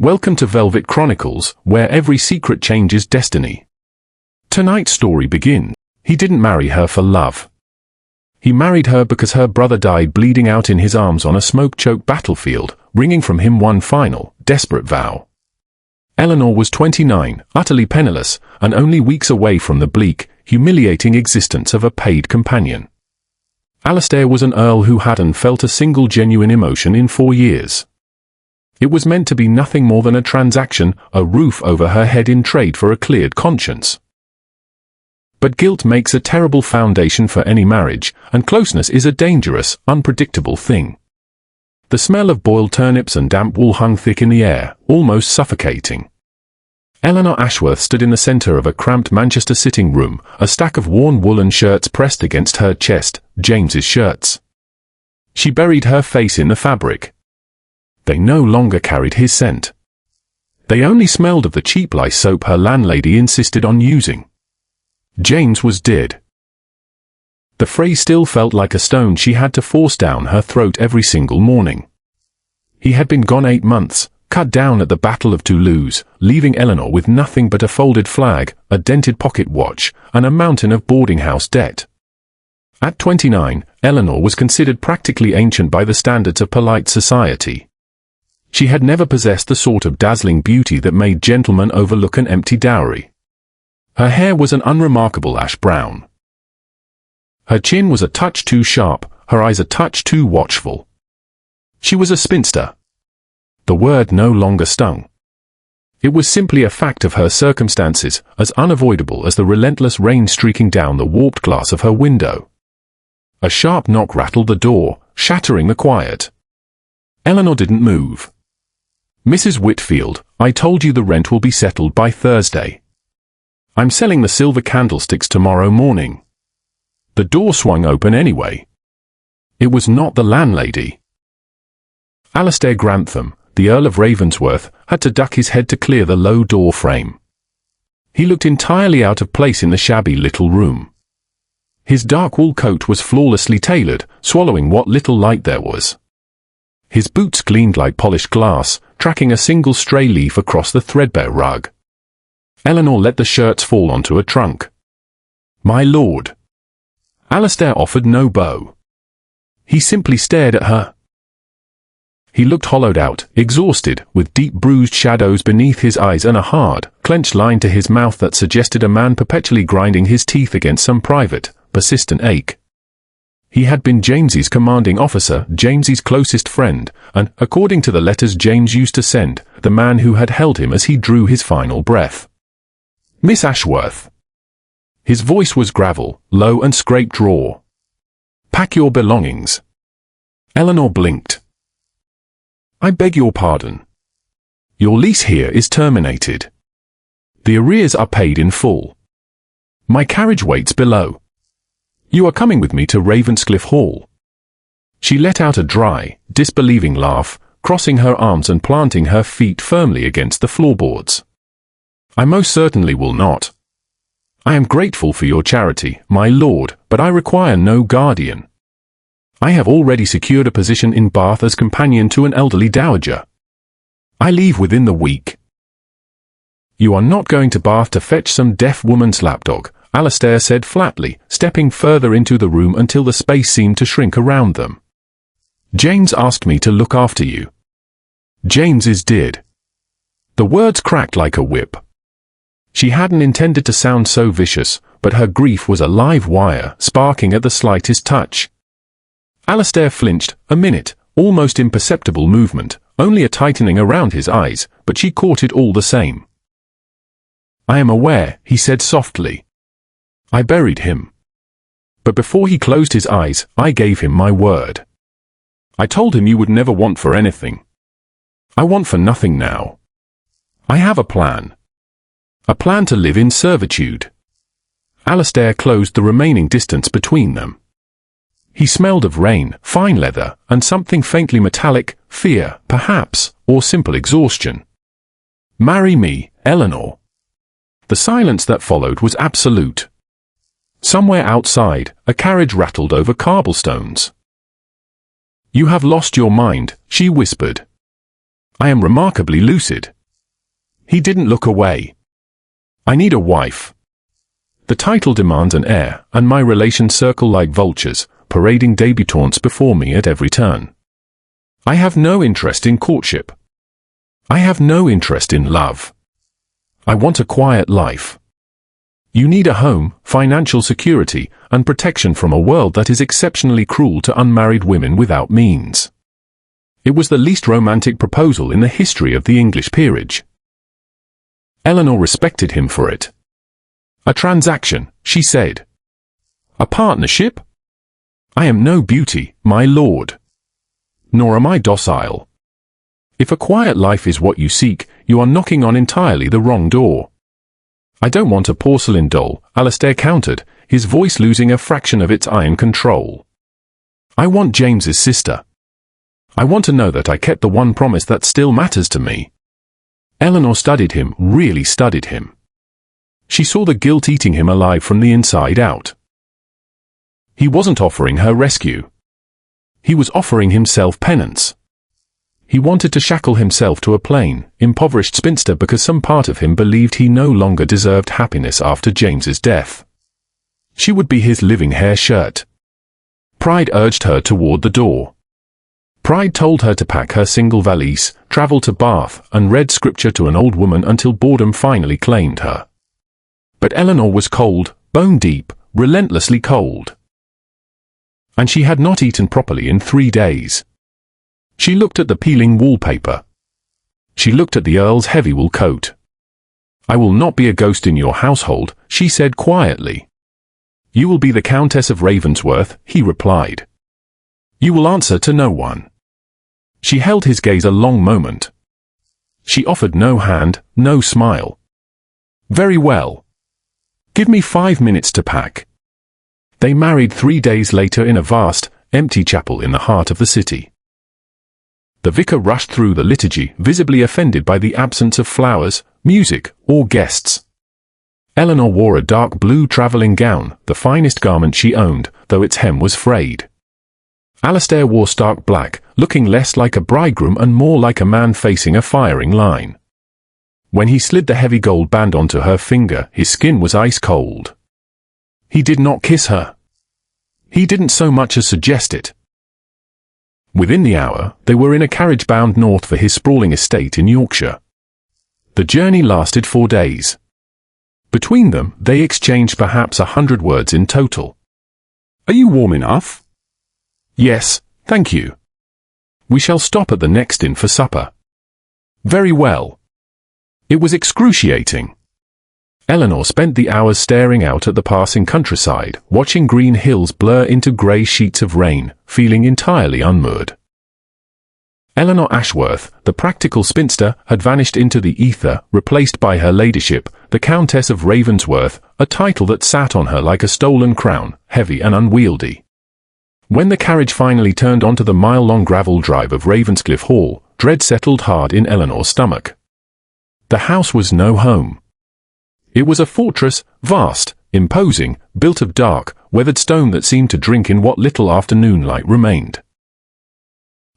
Welcome to Velvet Chronicles, where every secret changes destiny. Tonight's story begins. He didn't marry her for love. He married her because her brother died bleeding out in his arms on a smoke-choked battlefield, wringing from him one final, desperate vow. Eleanor was 29, utterly penniless, and only weeks away from the bleak, humiliating existence of a paid companion. Alistair was an earl who hadn't felt a single genuine emotion in 4 years. It was meant to be nothing more than a transaction, a roof over her head in trade for a cleared conscience. But guilt makes a terrible foundation for any marriage, and closeness is a dangerous, unpredictable thing. The smell of boiled turnips and damp wool hung thick in the air, almost suffocating. Eleanor Ashworth stood in the centre of a cramped Manchester sitting room, a stack of worn woolen shirts pressed against her chest, James's shirts. She buried her face in the fabric. They no longer carried his scent. They only smelled of the cheap lye soap her landlady insisted on using. James was dead. The phrase still felt like a stone she had to force down her throat every single morning. He had been gone 8 months, cut down at the Battle of Toulouse, leaving Eleanor with nothing but a folded flag, a dented pocket watch, and a mountain of boarding house debt. At 29, Eleanor was considered practically ancient by the standards of polite society. She had never possessed the sort of dazzling beauty that made gentlemen overlook an empty dowry. Her hair was an unremarkable ash brown. Her chin was a touch too sharp, her eyes a touch too watchful. She was a spinster. The word no longer stung. It was simply a fact of her circumstances, as unavoidable as the relentless rain streaking down the warped glass of her window. A sharp knock rattled the door, shattering the quiet. Eleanor didn't move. "Mrs. Whitfield, I told you the rent will be settled by Thursday. I'm selling the silver candlesticks tomorrow morning." The door swung open anyway. It was not the landlady. Alistair Grantham, the Earl of Ravensworth, had to duck his head to clear the low door frame. He looked entirely out of place in the shabby little room. His dark wool coat was flawlessly tailored, swallowing what little light there was. His boots gleamed like polished glass, tracking a single stray leaf across the threadbare rug. Eleanor let the shirts fall onto a trunk. "My lord." Alistair offered no bow. He simply stared at her. He looked hollowed out, exhausted, with deep bruised shadows beneath his eyes and a hard, clenched line to his mouth that suggested a man perpetually grinding his teeth against some private, persistent ache. He had been James's commanding officer, James's closest friend, and, according to the letters James used to send, the man who had held him as he drew his final breath. "Miss Ashworth." His voice was gravel, low and scraped raw. "Pack your belongings." Eleanor blinked. "I beg your pardon. Your lease here is terminated. The arrears are paid in full. My carriage waits below. You are coming with me to Ravenscliffe Hall." She let out a dry, disbelieving laugh, crossing her arms and planting her feet firmly against the floorboards. "I most certainly will not. I am grateful for your charity, my lord, but I require no guardian. I have already secured a position in Bath as companion to an elderly dowager. I leave within the week." "You are not going to Bath to fetch some deaf woman's lapdog," Alistair said flatly, stepping further into the room until the space seemed to shrink around them. "James asked me to look after you. James is dead." The words cracked like a whip. She hadn't intended to sound so vicious, but her grief was a live wire, sparking at the slightest touch. Alistair flinched, a minute, almost imperceptible movement, only a tightening around his eyes, but she caught it all the same. "I am aware," he said softly. "I buried him. But before he closed his eyes, I gave him my word. I told him you would never want for anything. I want for nothing now. I have a plan. A plan to live in servitude." Alistair closed the remaining distance between them. He smelled of rain, fine leather, and something faintly metallic, fear, perhaps, or simple exhaustion. "Marry me, Eleanor." The silence that followed was absolute. Somewhere outside, a carriage rattled over cobblestones. "You have lost your mind," she whispered. I am remarkably lucid. He didn't look away. I need a wife. The title demands an heir, and my relations circle like vultures, parading debutantes before me at every turn. I have no interest in courtship. I have no interest in love. I want a quiet life. You need a home, financial security, and protection from a world that is exceptionally cruel to unmarried women without means. It was the least romantic proposal in the history of the English peerage. Eleanor respected him for it. A transaction, she said. A partnership? I am no beauty, my lord. Nor am I docile. If a quiet life is what you seek, you are knocking on entirely the wrong door. I don't want a porcelain doll, Alastair countered, his voice losing a fraction of its iron control. I want James's sister. I want to know that I kept the one promise that still matters to me. Eleanor studied him, really studied him. She saw the guilt eating him alive from the inside out. He wasn't offering her rescue. He was offering himself penance. He wanted to shackle himself to a plain, impoverished spinster because some part of him believed he no longer deserved happiness after James's death. She would be his living hair shirt. Pride urged her toward the door. Pride told her to pack her single valise, travel to Bath, and read scripture to an old woman until boredom finally claimed her. But Eleanor was cold, bone-deep, relentlessly cold. And she had not eaten properly in 3 days. She looked at the peeling wallpaper. She looked at the Earl's heavy wool coat. I will not be a ghost in your household, she said quietly. You will be the Countess of Ravensworth, he replied. You will answer to no one. She held his gaze a long moment. She offered no hand, no smile. Very well. Give me 5 minutes to pack. They married 3 days later in a vast, empty chapel in the heart of the city. The vicar rushed through the liturgy, visibly offended by the absence of flowers, music, or guests. Eleanor wore a dark blue travelling gown, the finest garment she owned, though its hem was frayed. Alastair wore stark black, looking less like a bridegroom and more like a man facing a firing line. When he slid the heavy gold band onto her finger, his skin was ice cold. He did not kiss her. He didn't so much as suggest it. Within the hour, they were in a carriage bound north for his sprawling estate in Yorkshire. The journey lasted 4 days. Between them, they exchanged perhaps 100 words in total. Are you warm enough? Yes, thank you. We shall stop at the next inn for supper. Very well. It was excruciating. Eleanor spent the hours staring out at the passing countryside, watching green hills blur into grey sheets of rain, feeling entirely unmoored. Eleanor Ashworth, the practical spinster, had vanished into the ether, replaced by her ladyship, the Countess of Ravensworth, a title that sat on her like a stolen crown, heavy and unwieldy. When the carriage finally turned onto the mile-long gravel drive of Ravenscliffe Hall, dread settled hard in Eleanor's stomach. The house was no home. It was a fortress, vast, imposing, built of dark, weathered stone that seemed to drink in what little afternoon light remained.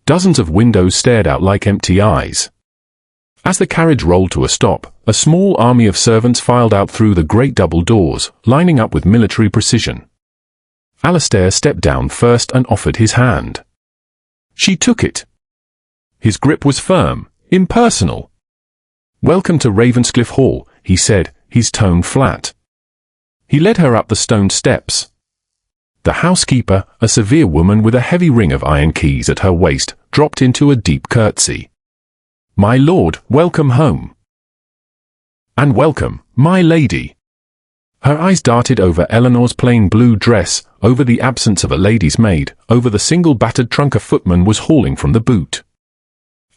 Dozens of windows stared out like empty eyes. As the carriage rolled to a stop, a small army of servants filed out through the great double doors, lining up with military precision. Alastair stepped down first and offered his hand. She took it. His grip was firm, impersonal. Welcome to Ravenscliffe Hall, he said, his tone flat. He led her up the stone steps. The housekeeper, a severe woman with a heavy ring of iron keys at her waist, dropped into a deep curtsy. My lord, welcome home. And welcome, my lady. Her eyes darted over Eleanor's plain blue dress, over the absence of a lady's maid, over the single battered trunk a footman was hauling from the boot.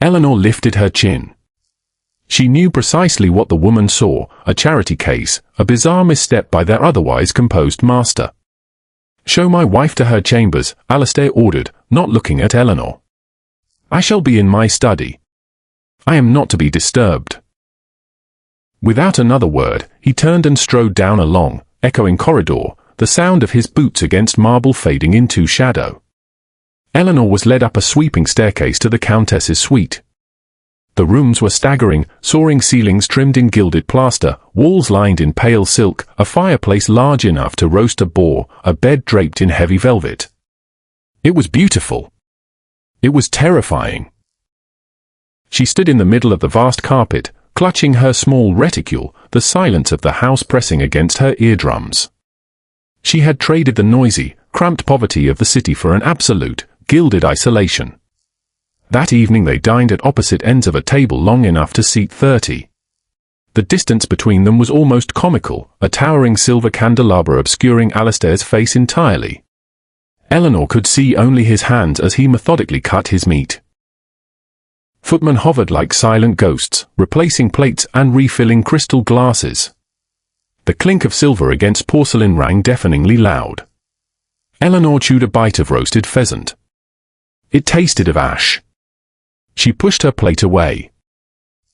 Eleanor lifted her chin. She knew precisely what the woman saw, a charity case, a bizarre misstep by their otherwise composed master. Show my wife to her chambers, Alastair ordered, not looking at Eleanor. I shall be in my study. I am not to be disturbed. Without another word, he turned and strode down a long, echoing corridor, the sound of his boots against marble fading into shadow. Eleanor was led up a sweeping staircase to the Countess's suite. The rooms were staggering, soaring ceilings trimmed in gilded plaster, walls lined in pale silk, a fireplace large enough to roast a boar, a bed draped in heavy velvet. It was beautiful. It was terrifying. She stood in the middle of the vast carpet, clutching her small reticule, the silence of the house pressing against her eardrums. She had traded the noisy, cramped poverty of the city for an absolute, gilded isolation. That evening they dined at opposite ends of a table long enough to seat 30. The distance between them was almost comical, a towering silver candelabra obscuring Alistair's face entirely. Eleanor could see only his hands as he methodically cut his meat. Footmen hovered like silent ghosts, replacing plates and refilling crystal glasses. The clink of silver against porcelain rang deafeningly loud. Eleanor chewed a bite of roasted pheasant. It tasted of ash. She pushed her plate away.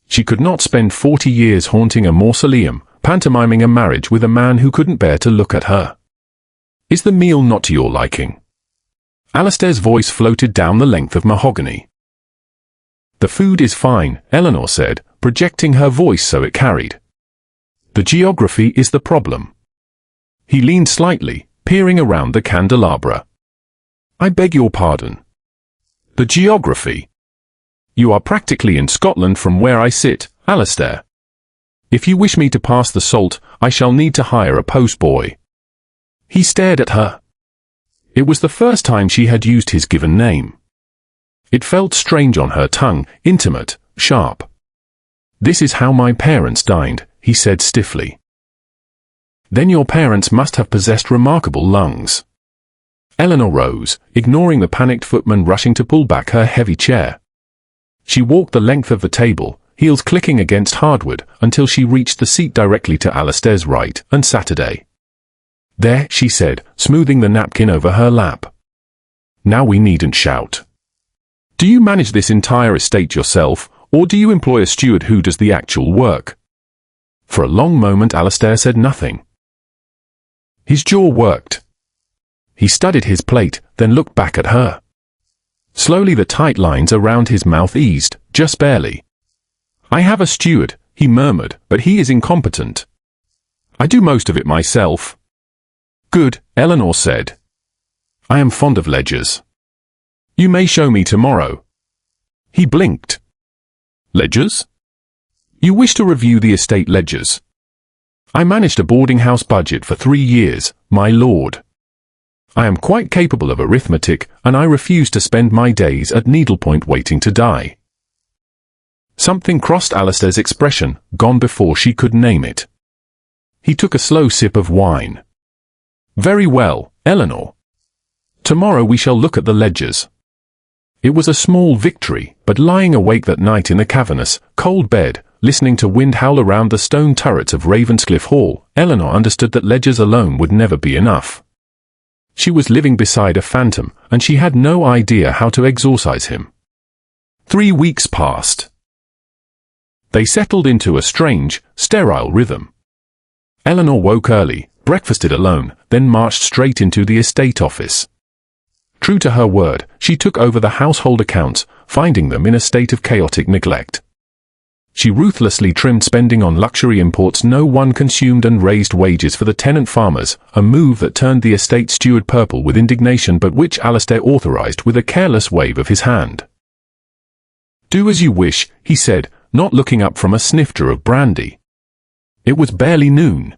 She could not spend 40 years haunting a mausoleum, pantomiming a marriage with a man who couldn't bear to look at her. Is the meal not to your liking? Alistair's voice floated down the length of mahogany. The food is fine, Eleanor said, projecting her voice so it carried. The geography is the problem. He leaned slightly, peering around the candelabra. I beg your pardon. The geography. You are practically in Scotland from where I sit, Alistair. If you wish me to pass the salt, I shall need to hire a postboy. He stared at her. It was the first time she had used his given name. It felt strange on her tongue, intimate, sharp. This is how my parents dined, he said stiffly. Then your parents must have possessed remarkable lungs. Eleanor rose, ignoring the panicked footman rushing to pull back her heavy chair. She walked the length of the table, heels clicking against hardwood, until she reached the seat directly to Alistair's right, and Saturday. There, she said, smoothing the napkin over her lap. Now we needn't shout. Do you manage this entire estate yourself, or do you employ a steward who does the actual work? For a long moment Alistair said nothing. His jaw worked. He studied his plate, then looked back at her. Slowly the tight lines around his mouth eased, just barely. I have a steward, he murmured, but he is incompetent. I do most of it myself. Good, Eleanor said. I am fond of ledgers. You may show me tomorrow. He blinked. Ledgers? You wish to review the estate ledgers? I managed a boarding house budget for 3 years, my lord. I am quite capable of arithmetic, and I refuse to spend my days at needlepoint waiting to die. Something crossed Alistair's expression, gone before she could name it. He took a slow sip of wine. Very well, Eleanor. Tomorrow we shall look at the ledgers. It was a small victory, but lying awake that night in the cavernous, cold bed, listening to wind howl around the stone turrets of Ravenscliffe Hall, Eleanor understood that ledgers alone would never be enough. She was living beside a phantom, and she had no idea how to exorcise him. 3 weeks passed. They settled into a strange, sterile rhythm. Eleanor woke early, breakfasted alone, then marched straight into the estate office. True to her word, she took over the household accounts, finding them in a state of chaotic neglect. She ruthlessly trimmed spending on luxury imports no one consumed and raised wages for the tenant farmers, a move that turned the estate steward purple with indignation but which Alistair authorized with a careless wave of his hand. Do as you wish, he said, not looking up from a snifter of brandy. It was barely noon.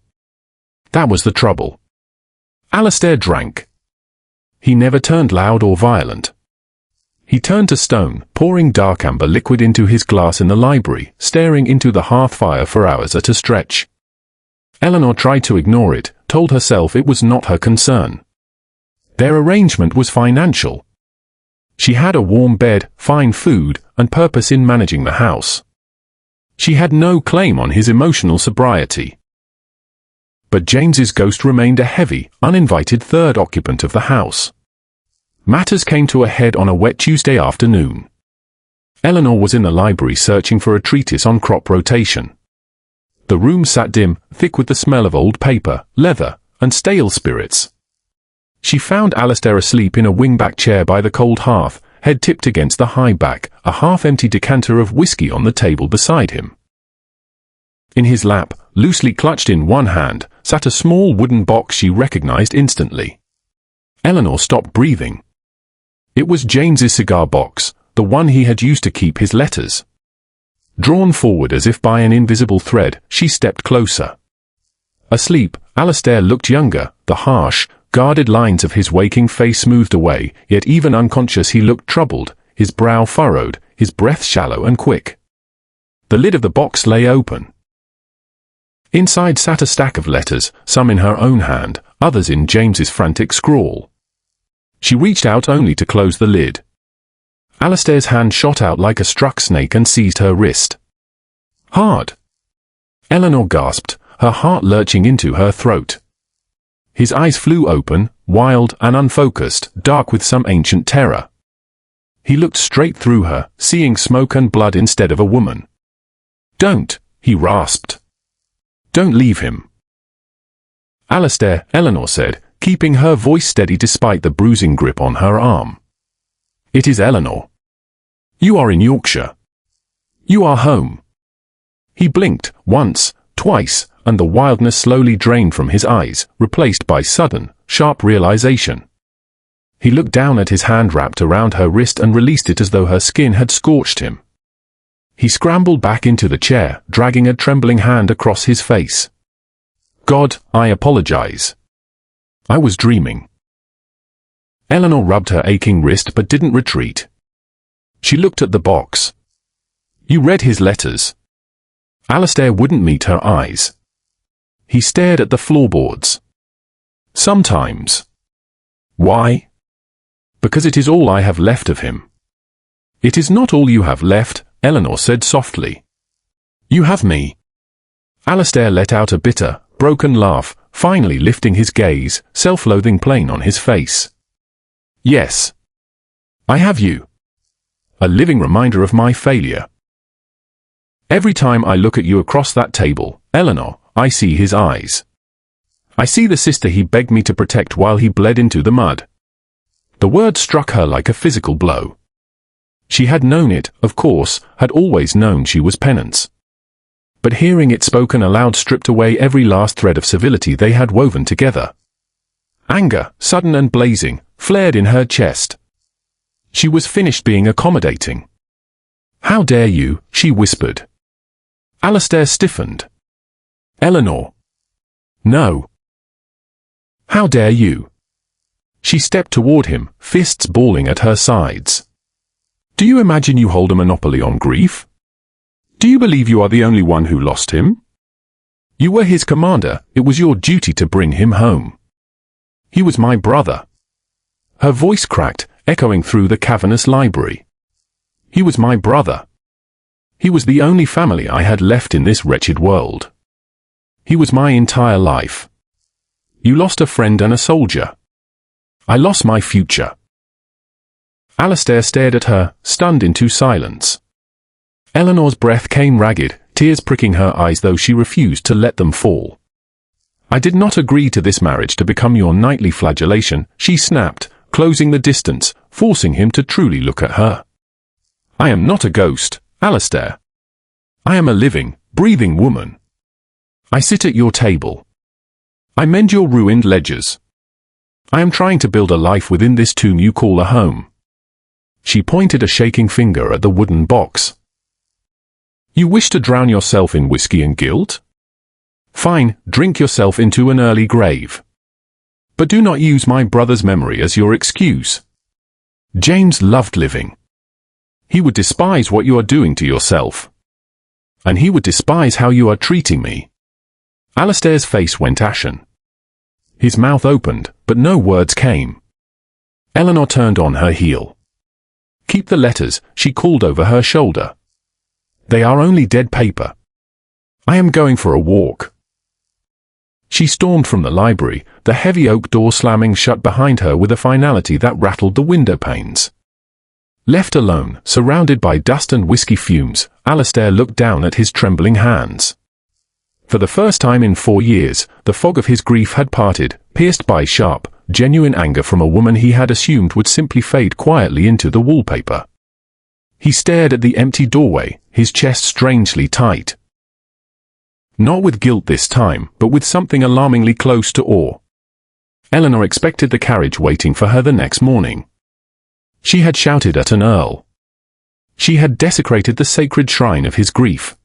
That was the trouble. Alistair drank. He never turned loud or violent. He turned to stone, pouring dark amber liquid into his glass in the library, staring into the hearth fire for hours at a stretch. Eleanor tried to ignore it, told herself it was not her concern. Their arrangement was financial. She had a warm bed, fine food, and purpose in managing the house. She had no claim on his emotional sobriety. But James's ghost remained a heavy, uninvited third occupant of the house. Matters came to a head on a wet Tuesday afternoon. Eleanor was in the library searching for a treatise on crop rotation. The room sat dim, thick with the smell of old paper, leather, and stale spirits. She found Alistair asleep in a wing-back chair by the cold hearth, head tipped against the high back, a half-empty decanter of whiskey on the table beside him. In his lap, loosely clutched in one hand, sat a small wooden box she recognized instantly. Eleanor stopped breathing. It was James's cigar box, the one he had used to keep his letters. Drawn forward as if by an invisible thread, she stepped closer. Asleep, Alistair looked younger, the harsh, guarded lines of his waking face smoothed away, yet even unconscious he looked troubled, his brow furrowed, his breath shallow and quick. The lid of the box lay open. Inside sat a stack of letters, some in her own hand, others in James's frantic scrawl. She reached out only to close the lid. Alistair's hand shot out like a struck snake and seized her wrist. Hard! Eleanor gasped, her heart lurching into her throat. His eyes flew open, wild and unfocused, dark with some ancient terror. He looked straight through her, seeing smoke and blood instead of a woman. "Don't," he rasped. "Don't leave him." "Alistair," Eleanor said, keeping her voice steady despite the bruising grip on her arm. "It is Eleanor. You are in Yorkshire. You are home." He blinked, once, twice, and the wildness slowly drained from his eyes, replaced by sudden, sharp realization. He looked down at his hand wrapped around her wrist and released it as though her skin had scorched him. He scrambled back into the chair, dragging a trembling hand across his face. "God, I apologize. I was dreaming." Eleanor rubbed her aching wrist but didn't retreat. She looked at the box. "You read his letters." Alistair wouldn't meet her eyes. He stared at the floorboards. "Sometimes." "Why?" "Because it is all I have left of him." "It is not all you have left," Eleanor said softly. "You have me." Alistair let out a bitter, broken laugh, finally lifting his gaze, self-loathing plain on his face. "Yes. I have you. A living reminder of my failure. Every time I look at you across that table, Eleanor, I see his eyes. I see the sister he begged me to protect while he bled into the mud." The word struck her like a physical blow. She had known it, of course, had always known she was penance. But hearing it spoken aloud stripped away every last thread of civility they had woven together. Anger, sudden and blazing, flared in her chest. She was finished being accommodating. "How dare you," she whispered. Alistair stiffened. "Eleanor." "No." "How dare you?" She stepped toward him, fists balling at her sides. "Do you imagine you hold a monopoly on grief? Do you believe you are the only one who lost him? You were his commander, it was your duty to bring him home. He was my brother." Her voice cracked, echoing through the cavernous library. "He was my brother. He was the only family I had left in this wretched world. He was my entire life. You lost a friend and a soldier. I lost my future." Alistair stared at her, stunned into silence. Eleanor's breath came ragged, tears pricking her eyes though she refused to let them fall. "I did not agree to this marriage to become your nightly flagellation," she snapped, closing the distance, forcing him to truly look at her. "I am not a ghost, Alistair. I am a living, breathing woman. I sit at your table. I mend your ruined ledgers. I am trying to build a life within this tomb you call a home." She pointed a shaking finger at the wooden box. "You wish to drown yourself in whiskey and guilt? Fine, drink yourself into an early grave. But do not use my brother's memory as your excuse. James loved living. He would despise what you are doing to yourself. And he would despise how you are treating me." Alistair's face went ashen. His mouth opened, but no words came. Eleanor turned on her heel. "Keep the letters," she called over her shoulder. "They are only dead paper. I am going for a walk." She stormed from the library, the heavy oak door slamming shut behind her with a finality that rattled the window panes. Left alone, surrounded by dust and whiskey fumes, Alistair looked down at his trembling hands. For the first time in 4 years, the fog of his grief had parted, pierced by sharp, genuine anger from a woman he had assumed would simply fade quietly into the wallpaper. He stared at the empty doorway, his chest strangely tight. Not with guilt this time, but with something alarmingly close to awe. Eleanor expected the carriage waiting for her the next morning. She had shouted at an earl. She had desecrated the sacred shrine of his grief.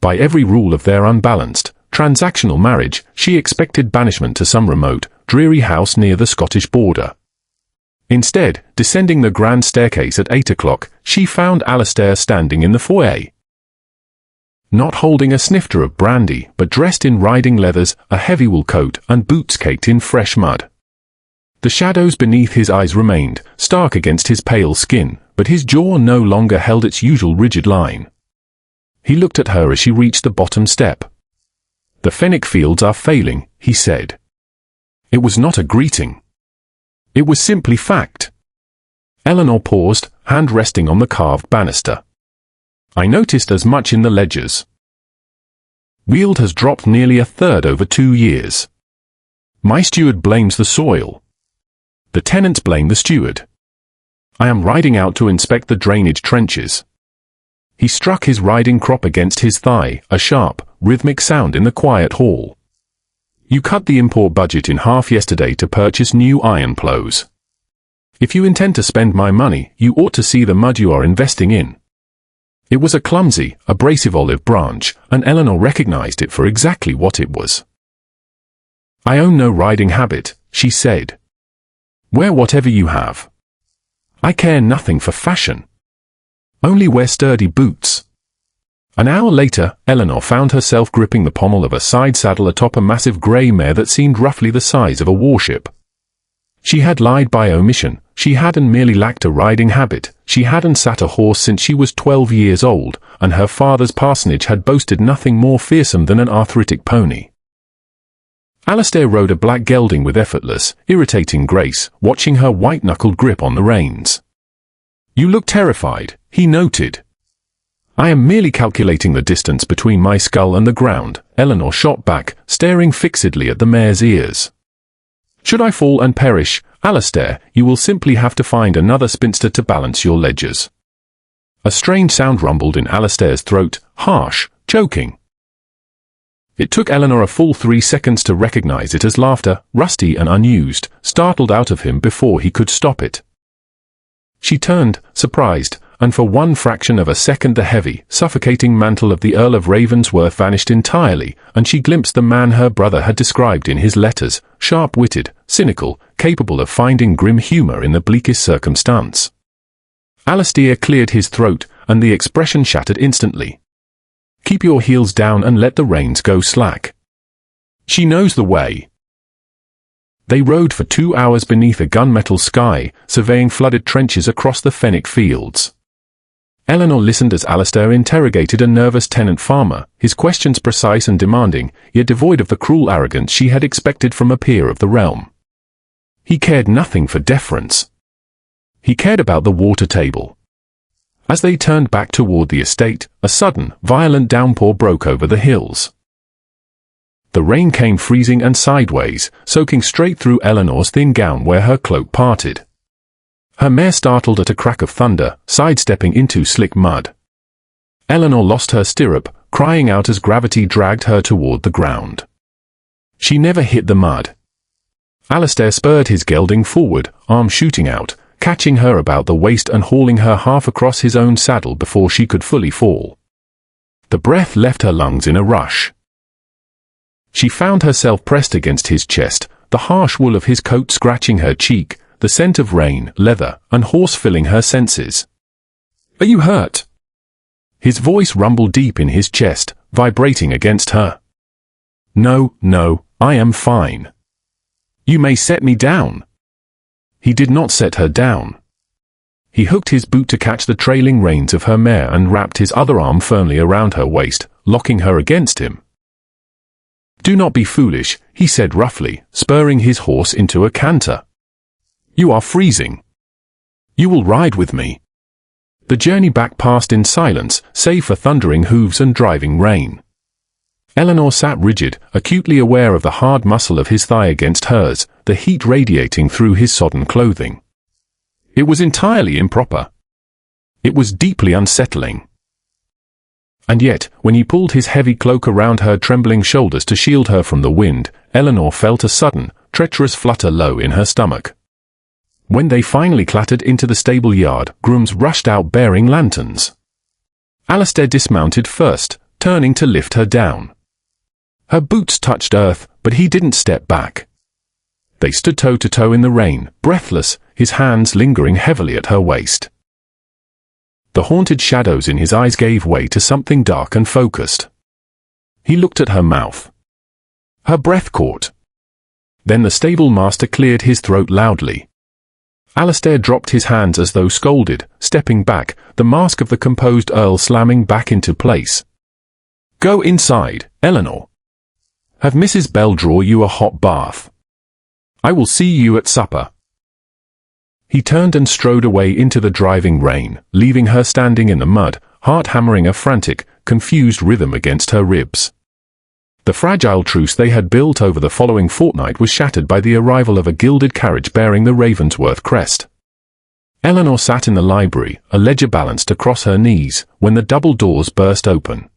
By every rule of their unbalanced, transactional marriage, she expected banishment to some remote, dreary house near the Scottish border. Instead, descending the grand staircase at 8 o'clock, she found Alistair standing in the foyer. Not holding a snifter of brandy, but dressed in riding leathers, a heavy wool coat, and boots caked in fresh mud. The shadows beneath his eyes remained, stark against his pale skin, but his jaw no longer held its usual rigid line. He looked at her as she reached the bottom step. "The Fennec fields are failing," he said. It was not a greeting. It was simply fact. Eleanor paused, hand resting on the carved banister. "I noticed as much in the ledgers. Yield has dropped nearly a third over 2 years. My steward blames the soil. The tenants blame the steward. I am riding out to inspect the drainage trenches." He struck his riding crop against his thigh, a sharp, rhythmic sound in the quiet hall. "You cut the import budget in half yesterday to purchase new iron plows. If you intend to spend my money, you ought to see the mud you are investing in." It was a clumsy, abrasive olive branch, and Eleanor recognized it for exactly what it was. "I own no riding habit," she said. "Wear whatever you have. I care nothing for fashion. Only wear sturdy boots." An hour later, Eleanor found herself gripping the pommel of a side saddle atop a massive grey mare that seemed roughly the size of a warship. She had lied by omission. She hadn't merely lacked a riding habit, she hadn't sat a horse since she was 12 years old, and her father's parsonage had boasted nothing more fearsome than an arthritic pony. Alistair rode a black gelding with effortless, irritating grace, watching her white-knuckled grip on the reins. "You look terrified," he noted. "I am merely calculating the distance between my skull and the ground," Eleanor shot back, staring fixedly at the mare's ears. "Should I fall and perish, Alistair, you will simply have to find another spinster to balance your ledgers." A strange sound rumbled in Alistair's throat, harsh, choking. It took Eleanor a full 3 seconds to recognize it as laughter, rusty and unused, startled out of him before he could stop it. She turned, surprised, and for one fraction of a second the heavy, suffocating mantle of the Earl of Ravensworth vanished entirely, and she glimpsed the man her brother had described in his letters, sharp-witted, cynical, capable of finding grim humor in the bleakest circumstance. Alistair cleared his throat, and the expression shattered instantly. "Keep your heels down and let the reins go slack. She knows the way." They rode for 2 hours beneath a gunmetal sky, surveying flooded trenches across the Fennec fields. Eleanor listened as Alistair interrogated a nervous tenant farmer, his questions precise and demanding, yet devoid of the cruel arrogance she had expected from a peer of the realm. He cared nothing for deference. He cared about the water table. As they turned back toward the estate, a sudden, violent downpour broke over the hills. The rain came freezing and sideways, soaking straight through Eleanor's thin gown where her cloak parted. Her mare startled at a crack of thunder, sidestepping into slick mud. Eleanor lost her stirrup, crying out as gravity dragged her toward the ground. She never hit the mud. Alistair spurred his gelding forward, arm shooting out, catching her about the waist and hauling her half across his own saddle before she could fully fall. The breath left her lungs in a rush. She found herself pressed against his chest, the harsh wool of his coat scratching her cheek, the scent of rain, leather, and horse filling her senses. "Are you hurt?" His voice rumbled deep in his chest, vibrating against her. "No, I am fine. You may set me down." He did not set her down. He hooked his boot to catch the trailing reins of her mare and wrapped his other arm firmly around her waist, locking her against him. "Do not be foolish," he said roughly, spurring his horse into a canter. "You are freezing. You will ride with me." The journey back passed in silence, save for thundering hooves and driving rain. Eleanor sat rigid, acutely aware of the hard muscle of his thigh against hers, the heat radiating through his sodden clothing. It was entirely improper. It was deeply unsettling. And yet, when he pulled his heavy cloak around her trembling shoulders to shield her from the wind, Eleanor felt a sudden, treacherous flutter low in her stomach. When they finally clattered into the stable yard, grooms rushed out bearing lanterns. Alistair dismounted first, turning to lift her down. Her boots touched earth, but he didn't step back. They stood toe to toe in the rain, breathless, his hands lingering heavily at her waist. The haunted shadows in his eyes gave way to something dark and focused. He looked at her mouth. Her breath caught. Then the stable master cleared his throat loudly. Alistair dropped his hands as though scolded, stepping back, the mask of the composed Earl slamming back into place. "Go inside, Eleanor. Have Mrs. Bell draw you a hot bath. I will see you at supper." He turned and strode away into the driving rain, leaving her standing in the mud, heart hammering a frantic, confused rhythm against her ribs. The fragile truce they had built over the following fortnight was shattered by the arrival of a gilded carriage bearing the Ravensworth crest. Eleanor sat in the library, a ledger balanced across her knees, when the double doors burst open.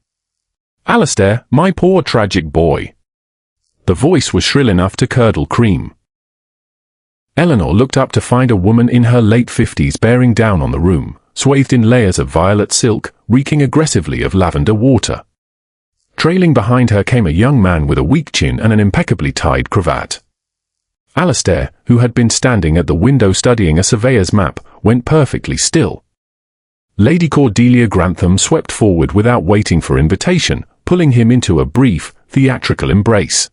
"Alistair, my poor tragic boy." The voice was shrill enough to curdle cream. Eleanor looked up to find a woman in her late 50s bearing down on the room, swathed in layers of violet silk, reeking aggressively of lavender water. Trailing behind her came a young man with a weak chin and an impeccably tied cravat. Alistair, who had been standing at the window studying a surveyor's map, went perfectly still. Lady Cordelia Grantham swept forward without waiting for invitation, pulling him into a brief, theatrical embrace.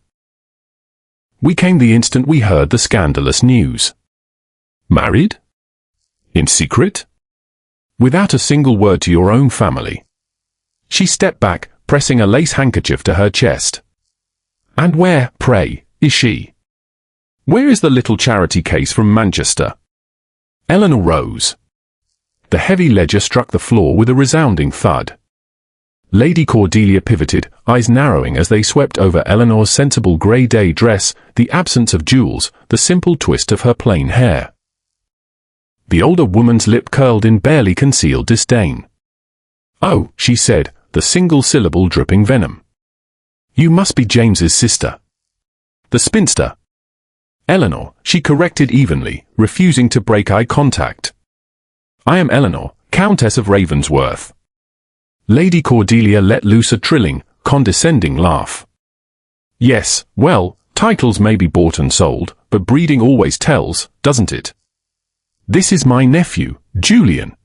"We came the instant we heard the scandalous news." "Married? In secret? Without a single word to your own family?" She stepped back, pressing a lace handkerchief to her chest. "And where, pray, is she? Where is the little charity case from Manchester?" Eleanor rose. The heavy ledger struck the floor with a resounding thud. Lady Cordelia pivoted, eyes narrowing as they swept over Eleanor's sensible grey day dress, the absence of jewels, the simple twist of her plain hair. The older woman's lip curled in barely concealed disdain. "Oh," she said, the single syllable dripping venom. "You must be James's sister." "The spinster." "Eleanor," she corrected evenly, refusing to break eye contact. "I am Eleanor, Countess of Ravensworth." Lady Cordelia let loose a trilling, condescending laugh. "Yes, well, titles may be bought and sold, but breeding always tells, doesn't it? This is my nephew, Julian.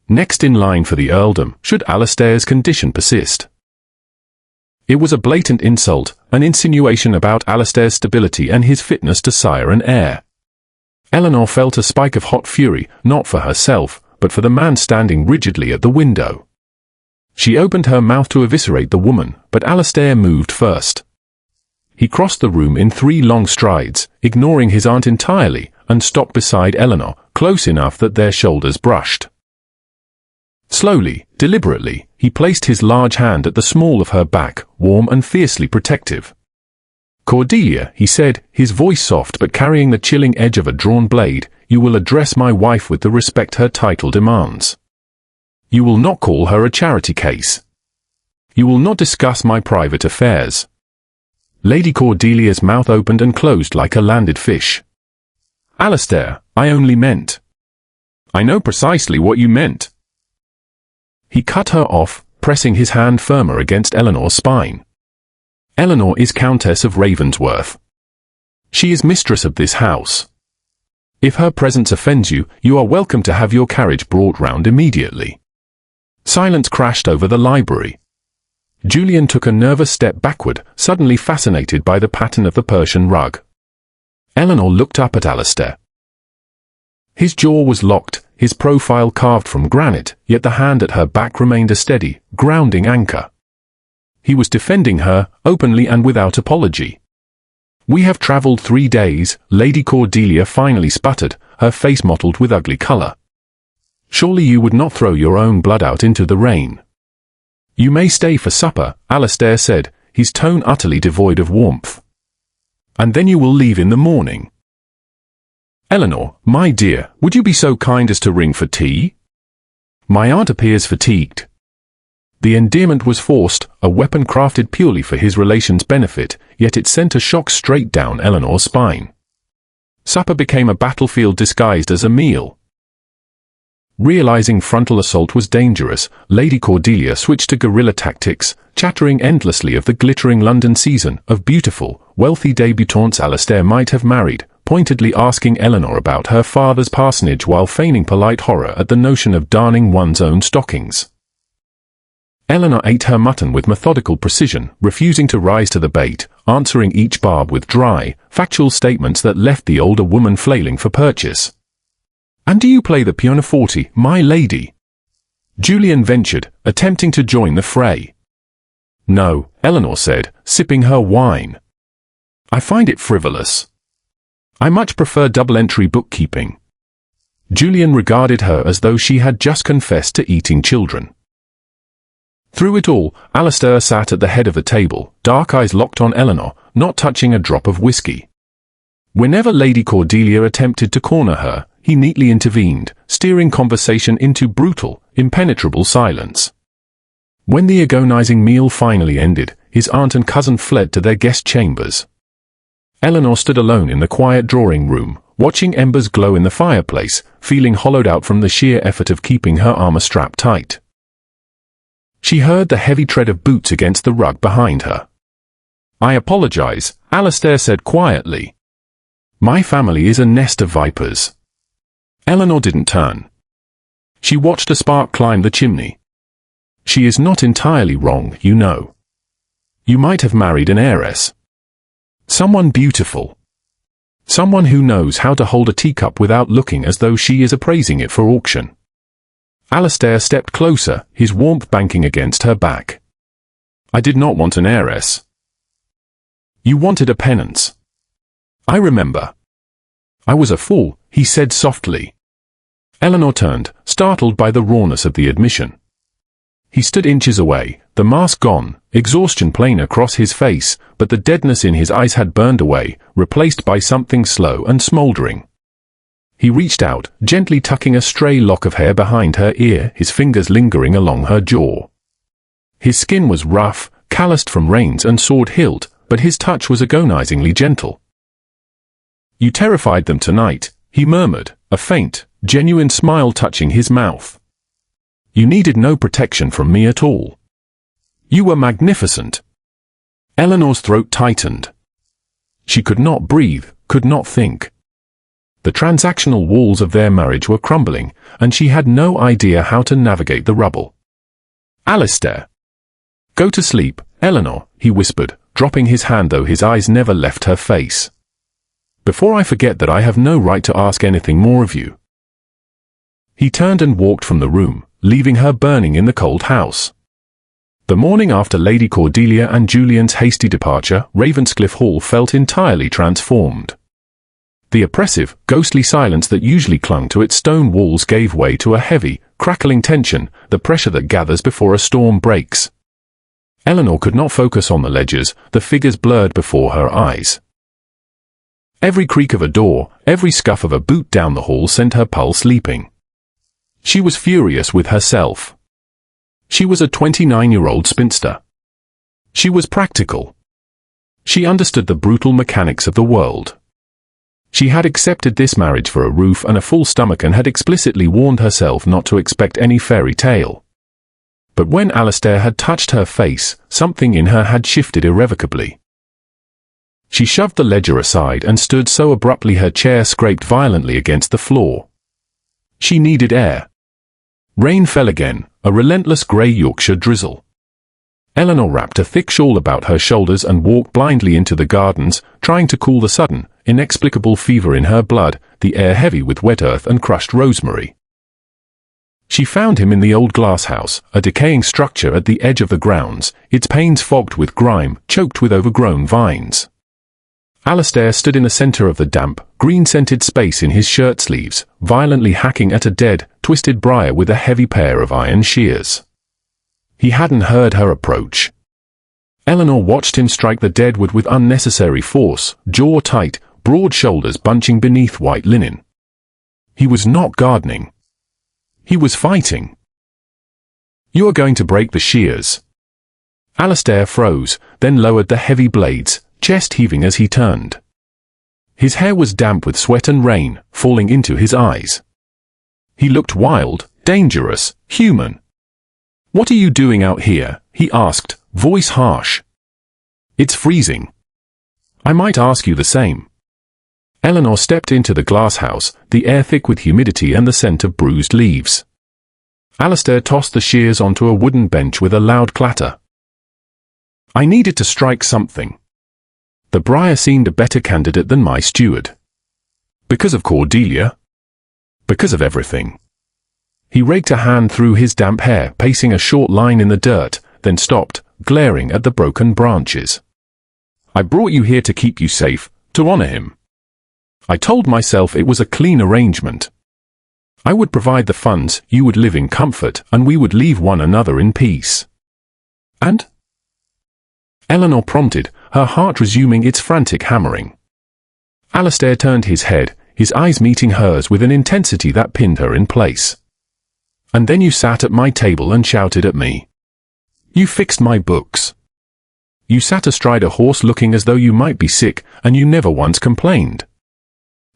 Next in line for the earldom, should Alistair's condition persist." It was a blatant insult, an insinuation about Alistair's stability and his fitness to sire an heir. Eleanor felt a spike of hot fury, not for herself, but for the man standing rigidly at the window. She opened her mouth to eviscerate the woman, but Alistair moved first. He crossed the room in 3 long strides, ignoring his aunt entirely, and stopped beside Eleanor, close enough that their shoulders brushed. Slowly, deliberately, he placed his large hand at the small of her back, warm and fiercely protective. "Cordelia," he said, his voice soft but carrying the chilling edge of a drawn blade, "you will address my wife with the respect her title demands. You will not call her a charity case. You will not discuss my private affairs." Lady Cordelia's mouth opened and closed like a landed fish. "Alistair, I only meant—" "I know precisely what you meant." He cut her off, pressing his hand firmer against Eleanor's spine. "Eleanor is Countess of Ravensworth. She is mistress of this house. If her presence offends you, you are welcome to have your carriage brought round immediately." Silence crashed over the library. Julian took a nervous step backward, suddenly fascinated by the pattern of the Persian rug. Eleanor looked up at Alistair. His jaw was locked, his profile carved from granite, yet the hand at her back remained a steady, grounding anchor. He was defending her, openly and without apology. "We have travelled 3 days," Lady Cordelia finally sputtered, her face mottled with ugly colour. "Surely you would not throw your own blood out into the rain." "You may stay for supper," Alistair said, his tone utterly devoid of warmth. And then you will leave in the morning. Eleanor, my dear, would you be so kind as to ring for tea? My aunt appears fatigued. The endearment was forced, a weapon crafted purely for his relation's benefit, yet it sent a shock straight down Eleanor's spine. Supper became a battlefield disguised as a meal. Realizing frontal assault was dangerous, Lady Cordelia switched to guerrilla tactics, chattering endlessly of the glittering London season, of beautiful, wealthy débutantes Alastair might have married, pointedly asking Eleanor about her father's parsonage while feigning polite horror at the notion of darning one's own stockings. Eleanor ate her mutton with methodical precision, refusing to rise to the bait, answering each barb with dry, factual statements that left the older woman flailing for purchase. "And do you play the pianoforte, my lady?" Julian ventured, attempting to join the fray. "No," Eleanor said, sipping her wine. "I find it frivolous. I much prefer double-entry bookkeeping." Julian regarded her as though she had just confessed to eating children. Through it all, Alastair sat at the head of the table, dark eyes locked on Eleanor, not touching a drop of whiskey. Whenever Lady Cordelia attempted to corner her, he neatly intervened, steering conversation into brutal, impenetrable silence. When the agonizing meal finally ended, his aunt and cousin fled to their guest chambers. Eleanor stood alone in the quiet drawing room, watching embers glow in the fireplace, feeling hollowed out from the sheer effort of keeping her armor strapped tight. She heard the heavy tread of boots against the rug behind her. "I apologize," Alastair said quietly. "My family is a nest of vipers." Eleanor didn't turn. She watched a spark climb the chimney. "She is not entirely wrong, you know. You might have married an heiress. Someone beautiful. Someone who knows how to hold a teacup without looking as though she is appraising it for auction." Alastair stepped closer, his warmth banking against her back. "I did not want an heiress. You wanted a penance. I remember." "I was a fool," he said softly. Eleanor turned, startled by the rawness of the admission. He stood inches away, the mask gone, exhaustion plain across his face, but the deadness in his eyes had burned away, replaced by something slow and smoldering. He reached out, gently tucking a stray lock of hair behind her ear, his fingers lingering along her jaw. His skin was rough, calloused from rains and sword hilt, but his touch was agonizingly gentle. "You terrified them tonight," he murmured, a faint, genuine smile touching his mouth. "You needed no protection from me at all. You were magnificent." Eleanor's throat tightened. She could not breathe, could not think. The transactional walls of their marriage were crumbling, and she had no idea how to navigate the rubble. "Alastair." "Go to sleep, Eleanor," he whispered, dropping his hand though his eyes never left her face. "Before I forget that I have no right to ask anything more of you." He turned and walked from the room, leaving her burning in the cold house. The morning after Lady Cordelia and Julian's hasty departure, Ravenscliffe Hall felt entirely transformed. The oppressive, ghostly silence that usually clung to its stone walls gave way to a heavy, crackling tension, the pressure that gathers before a storm breaks. Eleanor could not focus on the ledgers, the figures blurred before her eyes. Every creak of a door, every scuff of a boot down the hall sent her pulse leaping. She was furious with herself. She was a 29-year-old spinster. She was practical. She understood the brutal mechanics of the world. She had accepted this marriage for a roof and a full stomach and had explicitly warned herself not to expect any fairy tale. But when Alastair had touched her face, something in her had shifted irrevocably. She shoved the ledger aside and stood so abruptly her chair scraped violently against the floor. She needed air. Rain fell again, a relentless grey Yorkshire drizzle. Eleanor wrapped a thick shawl about her shoulders and walked blindly into the gardens, trying to cool the sudden, inexplicable fever in her blood, the air heavy with wet earth and crushed rosemary. She found him in the old glass house, a decaying structure at the edge of the grounds, its panes fogged with grime, choked with overgrown vines. Alastair stood in the center of the damp, green-scented space in his shirt sleeves, violently hacking at a dead, twisted briar with a heavy pair of iron shears. He hadn't heard her approach. Eleanor watched him strike the deadwood with unnecessary force, jaw tight, broad shoulders bunching beneath white linen. He was not gardening. He was fighting. "You are going to break the shears." Alistair froze, then lowered the heavy blades, chest heaving as he turned. His hair was damp with sweat and rain, falling into his eyes. He looked wild, dangerous, human. "What are you doing out here?" he asked, voice harsh. "It's freezing." "I might ask you the same." Eleanor stepped into the glass house, the air thick with humidity and the scent of bruised leaves. Alistair tossed the shears onto a wooden bench with a loud clatter. "I needed to strike something. The briar seemed a better candidate than my steward. Because of Cordelia. Because of everything." He raked a hand through his damp hair, pacing a short line in the dirt, then stopped, glaring at the broken branches. "I brought you here to keep you safe, to honor him. I told myself it was a clean arrangement. I would provide the funds, you would live in comfort, and we would leave one another in peace." "And?" Eleanor prompted, her heart resuming its frantic hammering. Alistair turned his head, his eyes meeting hers with an intensity that pinned her in place. "And then you sat at my table and shouted at me. You fixed my books. You sat astride a horse looking as though you might be sick, and you never once complained.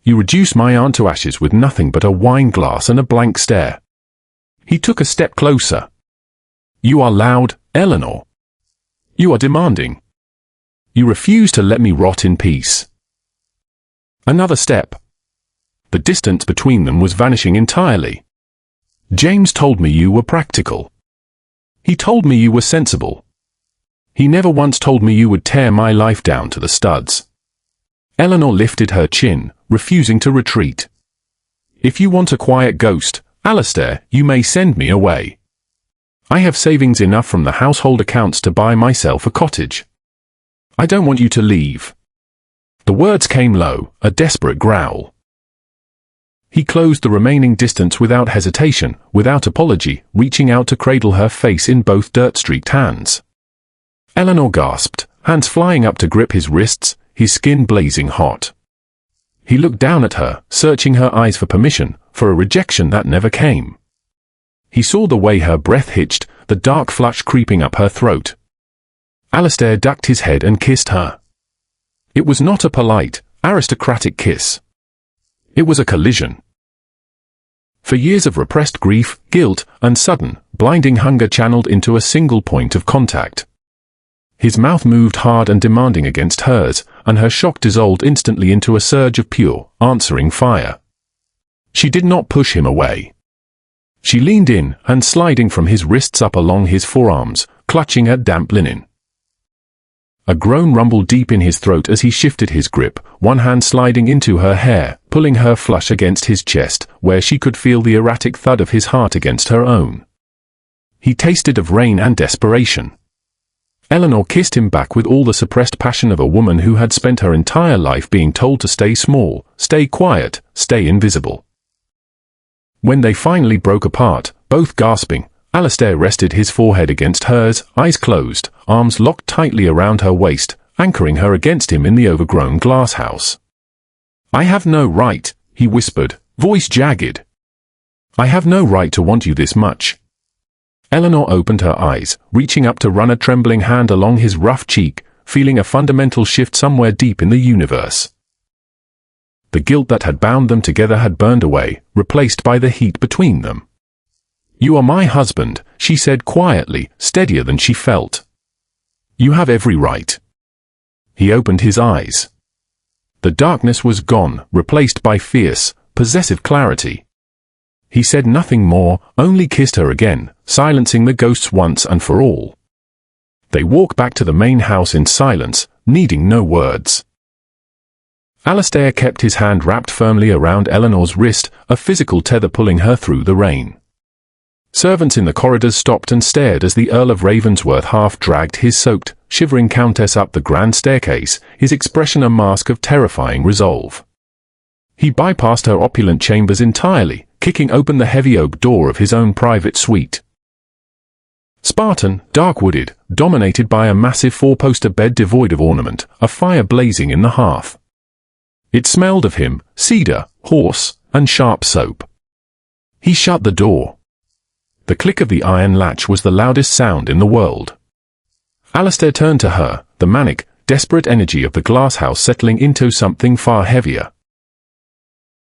You reduced my aunt to ashes with nothing but a wine glass and a blank stare." He took a step closer. "You are loud, Eleanor. You are demanding. You refuse to let me rot in peace." Another step. The distance between them was vanishing entirely. "James told me you were practical. He told me you were sensible. He never once told me you would tear my life down to the studs." Eleanor lifted her chin, refusing to retreat. "If you want a quiet ghost, Alistair, you may send me away. I have savings enough from the household accounts to buy myself a cottage. I don't want you to leave." The words came low, a desperate growl. He closed the remaining distance without hesitation, without apology, reaching out to cradle her face in both dirt-streaked hands. Eleanor gasped, hands flying up to grip his wrists, his skin blazing hot. He looked down at her, searching her eyes for permission, for a rejection that never came. He saw the way her breath hitched, the dark flush creeping up her throat. Alistair ducked his head and kissed her. It was not a polite, aristocratic kiss. It was a collision. For years of repressed grief, guilt, and sudden, blinding hunger channeled into a single point of contact. His mouth moved hard and demanding against hers, and her shock dissolved instantly into a surge of pure, answering fire. She did not push him away. She leaned in, hand sliding from his wrists up along his forearms, clutching at damp linen. A groan rumbled deep in his throat as he shifted his grip, one hand sliding into her hair, pulling her flush against his chest, where she could feel the erratic thud of his heart against her own. He tasted of rain and desperation. Eleanor kissed him back with all the suppressed passion of a woman who had spent her entire life being told to stay small, stay quiet, stay invisible. When they finally broke apart, both gasping, Alistair rested his forehead against hers, eyes closed, arms locked tightly around her waist, anchoring her against him in the overgrown glass house. "I have no right," he whispered, voice jagged. "I have no right to want you this much." Eleanor opened her eyes, reaching up to run a trembling hand along his rough cheek, feeling a fundamental shift somewhere deep in the universe. The guilt that had bound them together had burned away, replaced by the heat between them. "You are my husband," she said quietly, steadier than she felt. "You have every right." He opened his eyes. The darkness was gone, replaced by fierce, possessive clarity. He said nothing more, only kissed her again, silencing the ghosts once and for all. They walked back to the main house in silence, needing no words. Alistair kept his hand wrapped firmly around Eleanor's wrist, a physical tether pulling her through the rain. Servants in the corridors stopped and stared as the Earl of Ravensworth half-dragged his soaked, shivering countess up the grand staircase, his expression a mask of terrifying resolve. He bypassed her opulent chambers entirely, kicking open the heavy oak door of his own private suite. Spartan, dark-wooded, dominated by a massive four-poster bed devoid of ornament, a fire blazing in the hearth. It smelled of him, cedar, horse, and sharp soap. He shut the door. The click of the iron latch was the loudest sound in the world. Alistair turned to her, the manic, desperate energy of the glass house settling into something far heavier.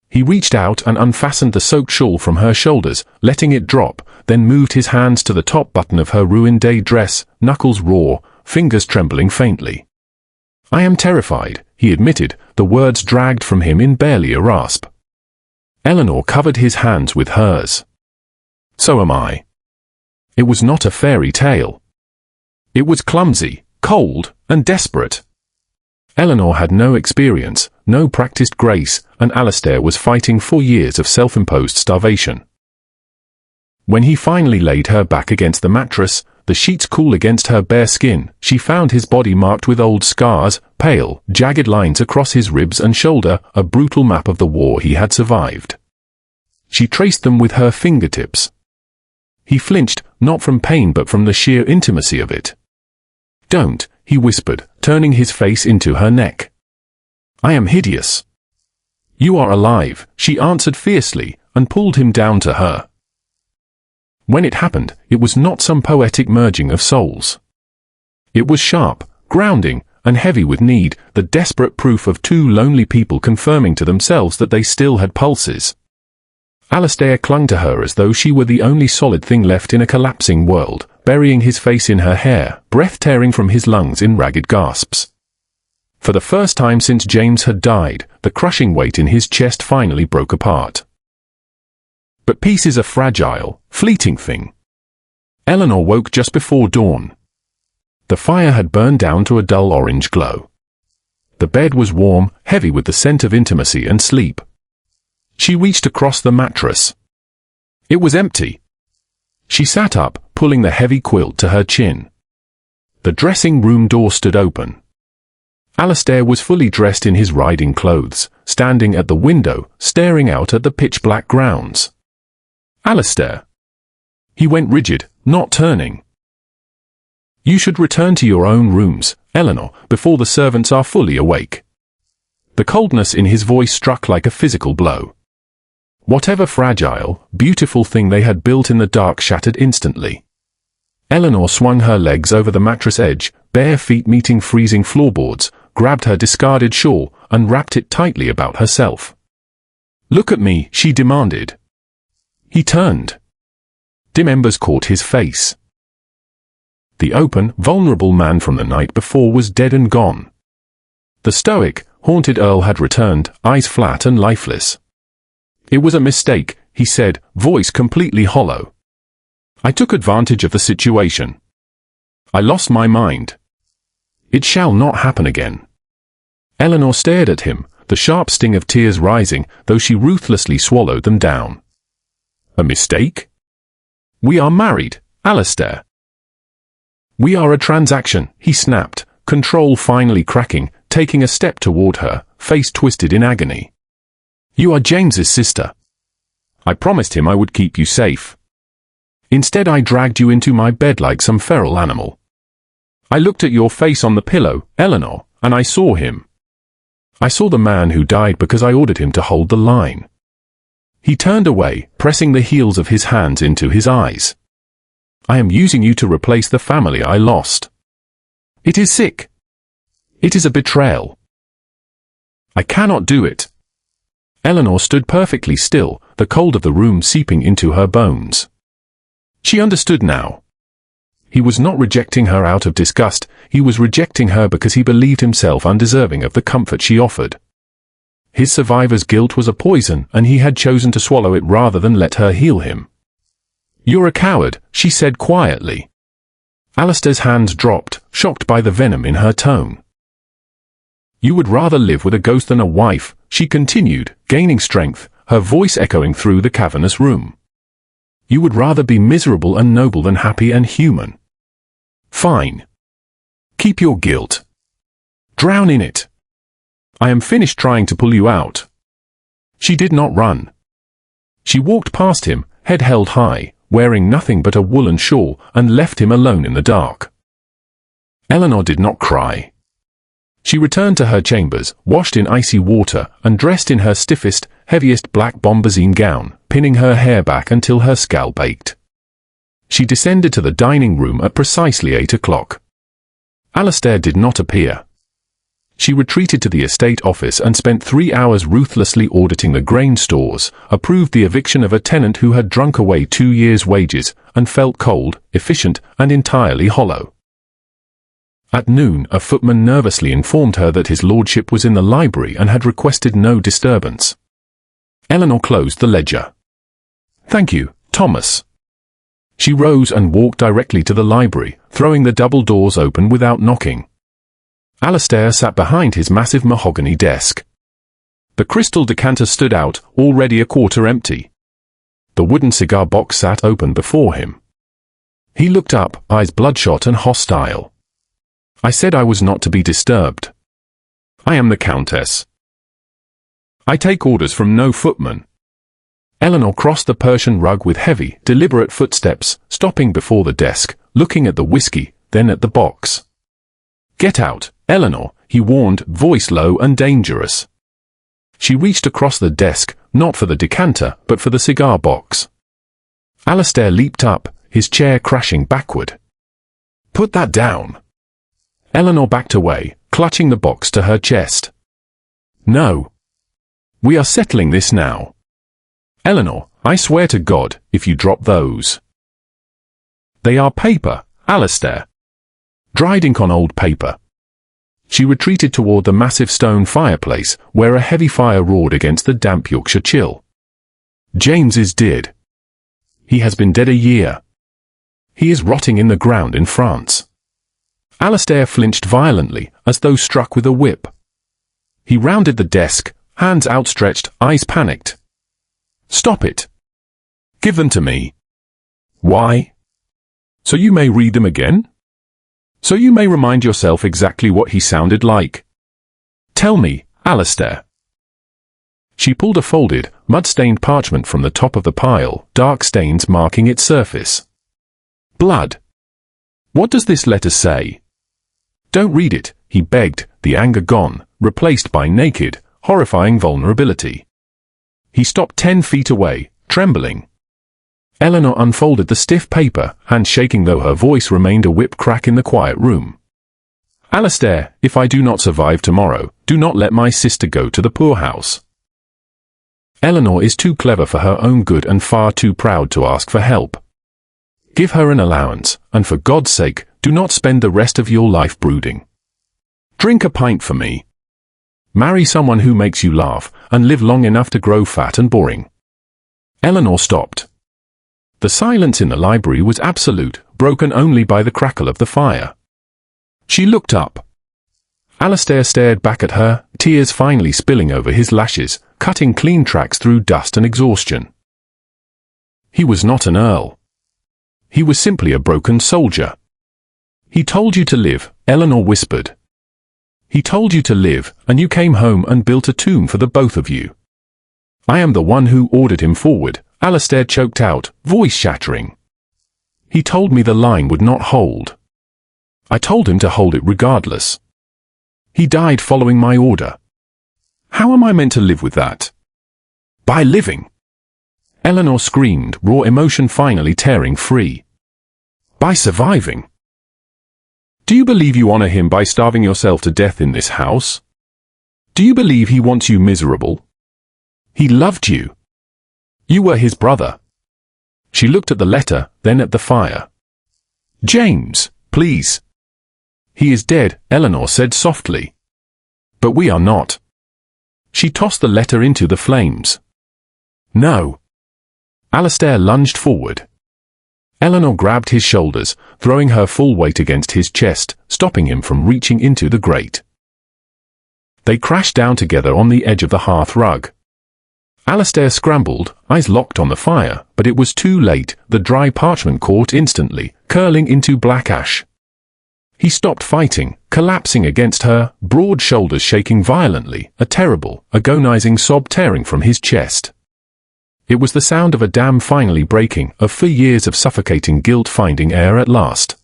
He reached out and unfastened the soaked shawl from her shoulders, letting it drop, then moved his hands to the top button of her ruined day dress, knuckles raw, fingers trembling faintly. "I am terrified," he admitted, the words dragged from him in barely a rasp. Eleanor covered his hands with hers. "So am I." It was not a fairy tale. It was clumsy, cold, and desperate. Eleanor had no experience, no practiced grace, and Alistair was fighting 4 years of self-imposed starvation. When he finally laid her back against the mattress, the sheets cool against her bare skin, she found his body marked with old scars, pale, jagged lines across his ribs and shoulder, a brutal map of the war he had survived. She traced them with her fingertips. He flinched, not from pain but from the sheer intimacy of it. "Don't," he whispered, turning his face into her neck. "I am hideous." "You are alive," she answered fiercely, and pulled him down to her. When it happened, it was not some poetic merging of souls. It was sharp, grounding, and heavy with need, the desperate proof of two lonely people confirming to themselves that they still had pulses. Alistair clung to her as though she were the only solid thing left in a collapsing world, burying his face in her hair, breath tearing from his lungs in ragged gasps. For the first time since James had died, the crushing weight in his chest finally broke apart. But peace is a fragile, fleeting thing. Eleanor woke just before dawn. The fire had burned down to a dull orange glow. The bed was warm, heavy with the scent of intimacy and sleep. She reached across the mattress. It was empty. She sat up, pulling the heavy quilt to her chin. The dressing room door stood open. Alistair was fully dressed in his riding clothes, standing at the window, staring out at the pitch-black grounds. "Alistair." He went rigid, not turning. "You should return to your own rooms, Eleanor, before the servants are fully awake." The coldness in his voice struck like a physical blow. Whatever fragile, beautiful thing they had built in the dark shattered instantly. Eleanor swung her legs over the mattress edge, bare feet meeting freezing floorboards, grabbed her discarded shawl, and wrapped it tightly about herself. "Look at me," she demanded. He turned. Dim embers caught his face. The open, vulnerable man from the night before was dead and gone. The stoic, haunted Earl had returned, eyes flat and lifeless. "It was a mistake," he said, voice completely hollow. "I took advantage of the situation. I lost my mind. It shall not happen again." Eleanor stared at him, the sharp sting of tears rising, though she ruthlessly swallowed them down. "A mistake? We are married, Alistair." "We are a transaction," he snapped, control finally cracking, taking a step toward her, face twisted in agony. "You are James's sister. I promised him I would keep you safe. Instead I dragged you into my bed like some feral animal. I looked at your face on the pillow, Eleanor, and I saw him. I saw the man who died because I ordered him to hold the line." He turned away, pressing the heels of his hands into his eyes. "I am using you to replace the family I lost. It is sick. It is a betrayal. I cannot do it." Eleanor stood perfectly still, the cold of the room seeping into her bones. She understood now. He was not rejecting her out of disgust, he was rejecting her because he believed himself undeserving of the comfort she offered. His survivor's guilt was a poison, and he had chosen to swallow it rather than let her heal him. "You're a coward," she said quietly. Alistair's hands dropped, shocked by the venom in her tone. "You would rather live with a ghost than a wife," she continued, gaining strength, her voice echoing through the cavernous room. "You would rather be miserable and noble than happy and human. Fine. Keep your guilt. Drown in it. I am finished trying to pull you out." She did not run. She walked past him, head held high, wearing nothing but a woolen shawl, and left him alone in the dark. Eleanor did not cry. She returned to her chambers, washed in icy water, and dressed in her stiffest, heaviest black bombazine gown, pinning her hair back until her scalp ached. She descended to the dining room at precisely 8 o'clock. Alastair did not appear. She retreated to the estate office and spent 3 hours ruthlessly auditing the grain stores, approved the eviction of a tenant who had drunk away 2 years' wages, and felt cold, efficient, and entirely hollow. At noon, a footman nervously informed her that his lordship was in the library and had requested no disturbance. Eleanor closed the ledger. "Thank you, Thomas." She rose and walked directly to the library, throwing the double doors open without knocking. Alastair sat behind his massive mahogany desk. The crystal decanter stood out, already a quarter empty. The wooden cigar box sat open before him. He looked up, eyes bloodshot and hostile. "I said I was not to be disturbed. I am the Countess. I take orders from no footman." Eleanor crossed the Persian rug with heavy, deliberate footsteps, stopping before the desk, looking at the whiskey, then at the box. "Get out, Eleanor," he warned, voice low and dangerous. She reached across the desk, not for the decanter, but for the cigar box. Alastair leaped up, his chair crashing backward. "Put that down." Eleanor backed away, clutching the box to her chest. "No. We are settling this now. Eleanor, I swear to God, if you drop those." "They are paper, Alastair. Dried ink on old paper." She retreated toward the massive stone fireplace, where a heavy fire roared against the damp Yorkshire chill. "James is dead. He has been dead a year. He is rotting in the ground in France." Alastair flinched violently, as though struck with a whip. He rounded the desk, hands outstretched, eyes panicked. "Stop it. Give them to me." "Why?" "So you may read them again? So you may remind yourself exactly what he sounded like. Tell me, Alastair." She pulled a folded, mud-stained parchment from the top of the pile, dark stains marking its surface. "Blood. What does this letter say?" "Don't read it," he begged, the anger gone, replaced by naked, horrifying vulnerability. He stopped 10 feet away, trembling. Eleanor unfolded the stiff paper, hand shaking though her voice remained a whip crack in the quiet room. "Alastair, if I do not survive tomorrow, do not let my sister go to the poorhouse. Eleanor is too clever for her own good and far too proud to ask for help. Give her an allowance, and for God's sake, do not spend the rest of your life brooding. Drink a pint for me. Marry someone who makes you laugh, and live long enough to grow fat and boring." Eleanor stopped. The silence in the library was absolute, broken only by the crackle of the fire. She looked up. Alastair stared back at her, tears finally spilling over his lashes, cutting clean tracks through dust and exhaustion. He was not an earl. He was simply a broken soldier. "He told you to live," Eleanor whispered. "He told you to live, and you came home and built a tomb for the both of you." "I am the one who ordered him forward," Alastair choked out, voice shattering. "He told me the line would not hold. I told him to hold it regardless. He died following my order. How am I meant to live with that?" "By living!" Eleanor screamed, raw emotion finally tearing free. "By surviving! Do you believe you honor him by starving yourself to death in this house? Do you believe he wants you miserable? He loved you. You were his brother." She looked at the letter, then at the fire. "James, please." "He is dead," Eleanor said softly. "But we are not." She tossed the letter into the flames. "No." Alastair lunged forward. Eleanor grabbed his shoulders, throwing her full weight against his chest, stopping him from reaching into the grate. They crashed down together on the edge of the hearth rug. Alastair scrambled, eyes locked on the fire, but it was too late. The dry parchment caught instantly, curling into black ash. He stopped fighting, collapsing against her, broad shoulders shaking violently, a terrible, agonizing sob tearing from his chest. It was the sound of a dam finally breaking, of 4 years of suffocating guilt finding air at last.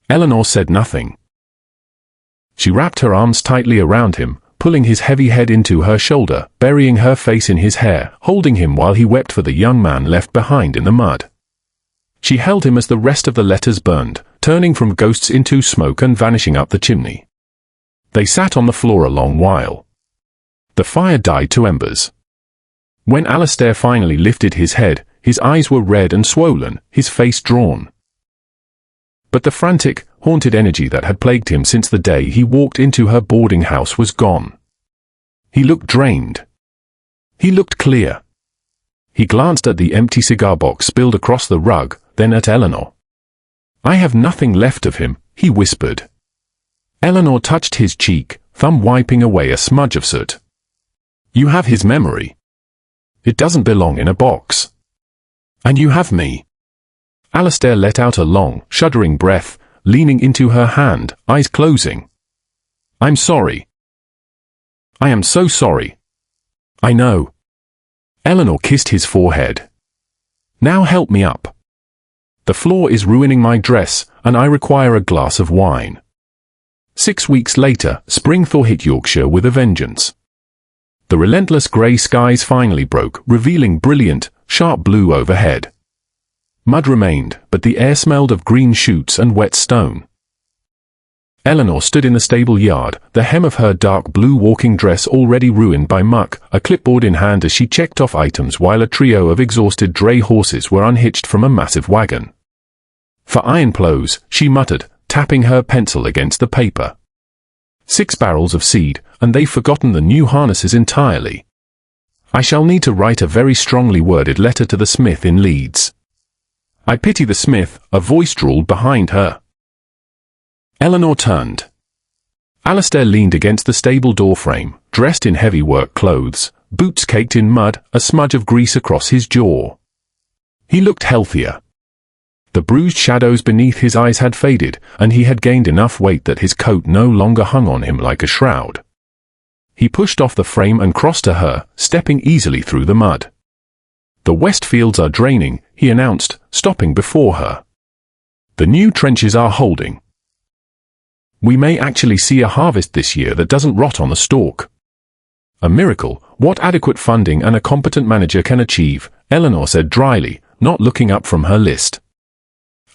Eleanor said nothing. She wrapped her arms tightly around him, pulling his heavy head into her shoulder, burying her face in his hair, holding him while he wept for the young man left behind in the mud. She held him as the rest of the letters burned, turning from ghosts into smoke and vanishing up the chimney. They sat on the floor a long while. The fire died to embers. When Alistair finally lifted his head, his eyes were red and swollen, his face drawn. But the frantic, haunted energy that had plagued him since the day he walked into her boarding house was gone. He looked drained. He looked clear. He glanced at the empty cigar box spilled across the rug, then at Eleanor. "I have nothing left of him," he whispered. Eleanor touched his cheek, thumb wiping away a smudge of soot. "You have his memory. It doesn't belong in a box. And you have me." Alistair let out a long, shuddering breath, leaning into her hand, eyes closing. "I'm sorry. I am so sorry. I know." Eleanor kissed his forehead. "Now help me up. The floor is ruining my dress, and I require a glass of wine." 6 weeks later, spring thaw hit Yorkshire with a vengeance. The relentless grey skies finally broke, revealing brilliant, sharp blue overhead. Mud remained, but the air smelled of green shoots and wet stone. Eleanor stood in the stable yard, the hem of her dark blue walking dress already ruined by muck, a clipboard in hand as she checked off items while a trio of exhausted dray horses were unhitched from a massive wagon. "For iron plows," she muttered, tapping her pencil against the paper. 6 barrels of seed, and they've forgotten the new harnesses entirely. I shall need to write a very strongly worded letter to the smith in Leeds. I pity the smith, a voice drawled behind her. Eleanor turned. Alistair leaned against the stable doorframe, dressed in heavy work clothes, boots caked in mud, a smudge of grease across his jaw. He looked healthier. The bruised shadows beneath his eyes had faded, and he had gained enough weight that his coat no longer hung on him like a shroud. He pushed off the frame and crossed to her, stepping easily through the mud. "The west fields are draining," he announced, stopping before her. "The new trenches are holding. We may actually see a harvest this year that doesn't rot on the stalk." "A miracle, what adequate funding and a competent manager can achieve," Eleanor said dryly, not looking up from her list.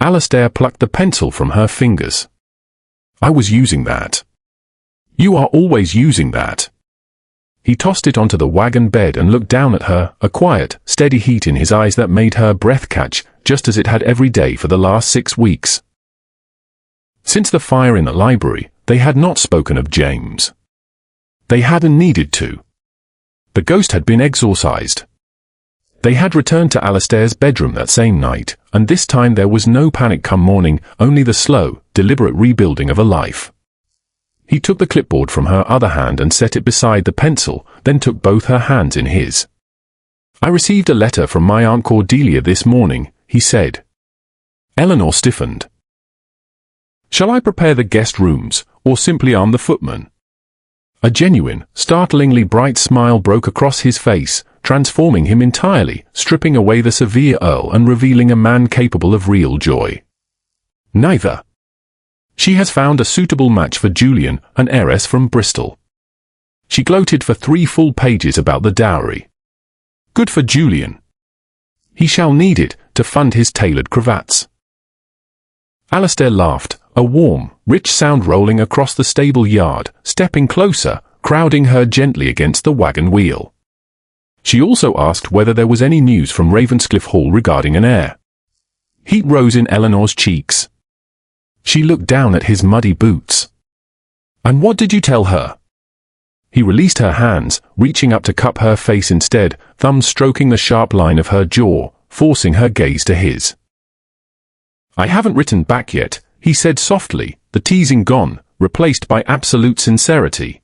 Alistair plucked the pencil from her fingers. "I was using that." "You are always using that." He tossed it onto the wagon bed and looked down at her, a quiet, steady heat in his eyes that made her breath catch, just as it had every day for the last 6 weeks. Since the fire in the library, they had not spoken of James. They hadn't needed to. The ghost had been exorcised. They had returned to Alistair's bedroom that same night, and this time there was no panic come morning, only the slow, deliberate rebuilding of a life. He took the clipboard from her other hand and set it beside the pencil, then took both her hands in his. "I received a letter from my Aunt Cordelia this morning," he said. Eleanor stiffened. "Shall I prepare the guest rooms, or simply arm the footman?" A genuine, startlingly bright smile broke across his face, transforming him entirely, stripping away the severe earl and revealing a man capable of real joy. "Neither. She has found a suitable match for Julian, an heiress from Bristol." She gloated for 3 full pages about the dowry. "Good for Julian. He shall need it to fund his tailored cravats." Alistair laughed, a warm, rich sound rolling across the stable yard, stepping closer, crowding her gently against the wagon wheel. She also asked whether there was any news from Ravenscliffe Hall regarding an heir. Heat rose in Eleanor's cheeks. She looked down at his muddy boots. "And what did you tell her?" He released her hands, reaching up to cup her face instead, thumbs stroking the sharp line of her jaw, forcing her gaze to his. "I haven't written back yet," he said softly, the teasing gone, replaced by absolute sincerity.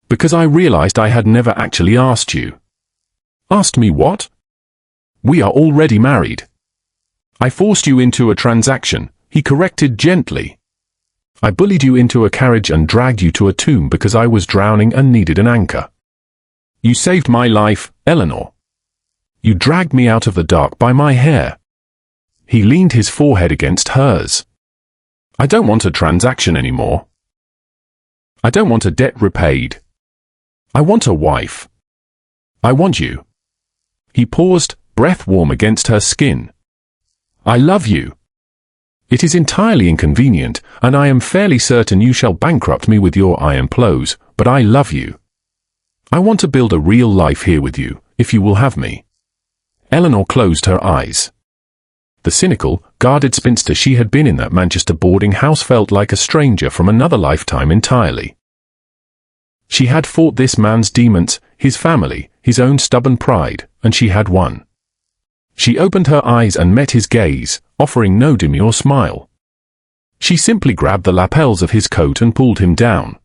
"Because I realized I had never actually asked you." "Asked me what?" "We are already married." "I forced you into a transaction," he corrected gently. "I bullied you into a carriage and dragged you to a tomb because I was drowning and needed an anchor. You saved my life, Eleanor." You dragged me out of the dark by my hair. He leaned his forehead against hers. I don't want a transaction anymore. I don't want a debt repaid. I want a wife. I want you. He paused, breath warm against her skin. I love you. It is entirely inconvenient, and I am fairly certain you shall bankrupt me with your iron clothes, but I love you. I want to build a real life here with you, if you will have me. Eleanor closed her eyes. The cynical, guarded spinster she had been in that Manchester boarding house felt like a stranger from another lifetime entirely. She had fought this man's demons, his family, his own stubborn pride, and she had won. She opened her eyes and met his gaze, offering no demure smile. She simply grabbed the lapels of his coat and pulled him down.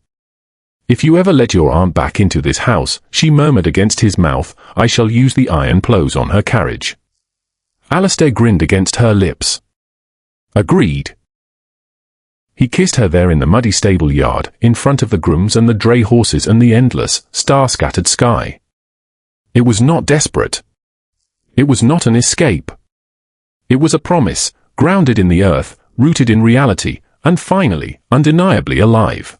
If you ever let your aunt back into this house, she murmured against his mouth, I shall use the iron clothes on her carriage. Alistair grinned against her lips. Agreed. He kissed her there in the muddy stable yard, in front of the grooms and the dray horses and the endless, star-scattered sky. It was not desperate. It was not an escape. It was a promise, grounded in the earth, rooted in reality, and finally, undeniably alive.